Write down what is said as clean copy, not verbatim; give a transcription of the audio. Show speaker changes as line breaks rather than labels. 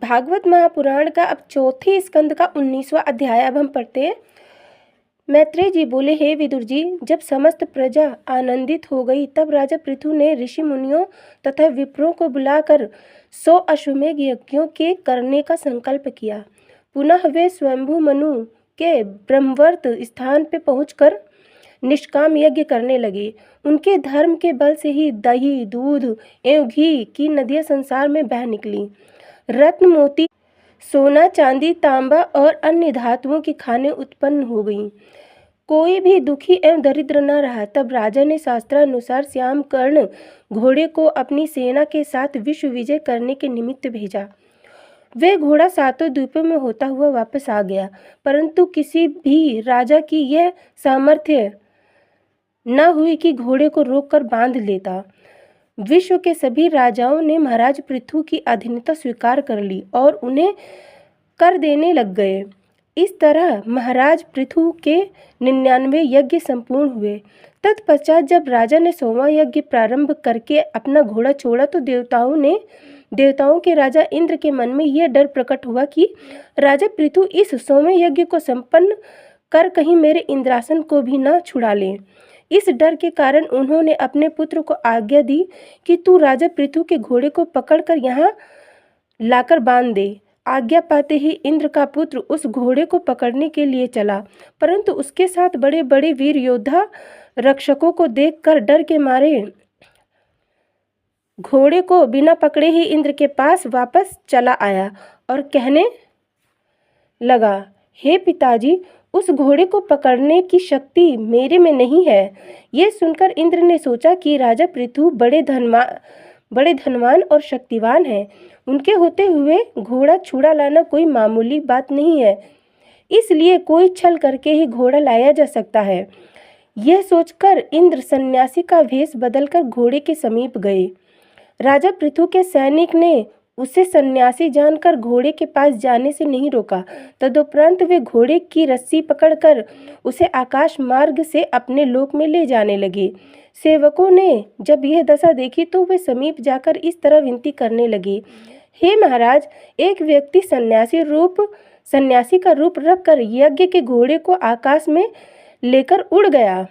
भागवत महापुराण का अब चौथे स्कंद का 19वां अध्याय अब हम पढ़ते हैं। मैत्रेय जी बोले, हे विदुर जी, जब समस्त प्रजा आनंदित हो गई तब राजा पृथु ने ऋषि मुनियों तथा विप्रों को बुलाकर 100 अश्वमेध यज्ञों के करने का संकल्प किया। पुनः वे स्वयंभू मनु के ब्रह्मवर्त स्थान पे पहुंचकर निष्काम यज्ञ करने लगे। उनके धर्म के बल से ही दही, दूध एवं घी की नदियां संसार में बह निकली। रत्न, मोती, सोना, चांदी, तांबा और अन्य धातुओं की खानें उत्पन्न हो गईं। कोई भी दुखी एवं दरिद्र न रहा। तब राजा ने शास्त्रानुसार श्याम कर्ण घोड़े को अपनी सेना के साथ विश्व विजय करने के निमित्त भेजा। वे घोड़ा 7 द्वीपों में होता हुआ वापस आ गया, परंतु किसी भी राजा की यह सामर्थ्य न हुई कि घोड़े को रोककर बांध लेता। विश्व के सभी राजाओं ने महाराज पृथु की अधीनता स्वीकार कर ली और उन्हें कर देने लग गए। इस तरह महाराज पृथु के 99 यज्ञ संपूर्ण हुए। तत्पश्चात जब राजा ने 100वां यज्ञ प्रारंभ करके अपना घोड़ा छोड़ा तो देवताओं के राजा इंद्र के मन में यह डर प्रकट हुआ कि राजा पृथु इस 100वें यज्ञ को संपन्न कर कहीं मेरे इंद्रासन को भी न छुड़ा लें। इस डर के कारण उन्होंने अपने पुत्र को आज्ञा दी कि तू राजा पृथु के घोड़े को पकड़कर यहाँ लाकर बांध दे। आज्ञा पाते ही इंद्र का पुत्र उस घोड़े को पकड़ने के लिए चला, परंतु उसके साथ बड़े बड़े वीर योद्धा रक्षकों को देखकर डर के मारे घोड़े को बिना पकड़े ही इंद्र के पास वापस चला आया और कहने लगा, हे पिताजी, उस घोड़े को पकड़ने की शक्ति मेरे में नहीं है। यह सुनकर इंद्र ने सोचा कि राजा पृथु बड़े धनवान और शक्तिवान हैं। उनके होते हुए घोड़ा छुड़ा लाना कोई मामूली बात नहीं है, इसलिए कोई छल करके ही घोड़ा लाया जा सकता है। यह सोचकर इंद्र सन्यासी का वेश बदलकर घोड़े के समीप गए। राजा पृथु के सैनिक ने उसे सन्यासी जानकर घोड़े के पास जाने से नहीं रोका। तदुपरांत वे घोड़े की रस्सी पकड़कर उसे आकाश मार्ग से अपने लोक में ले जाने लगे। सेवकों ने जब यह दशा देखी तो वे समीप जाकर इस तरह विनती करने लगे, हे महाराज, एक व्यक्ति सन्यासी का रूप रखकर यज्ञ के घोड़े को आकाश में लेकर उड़ गया।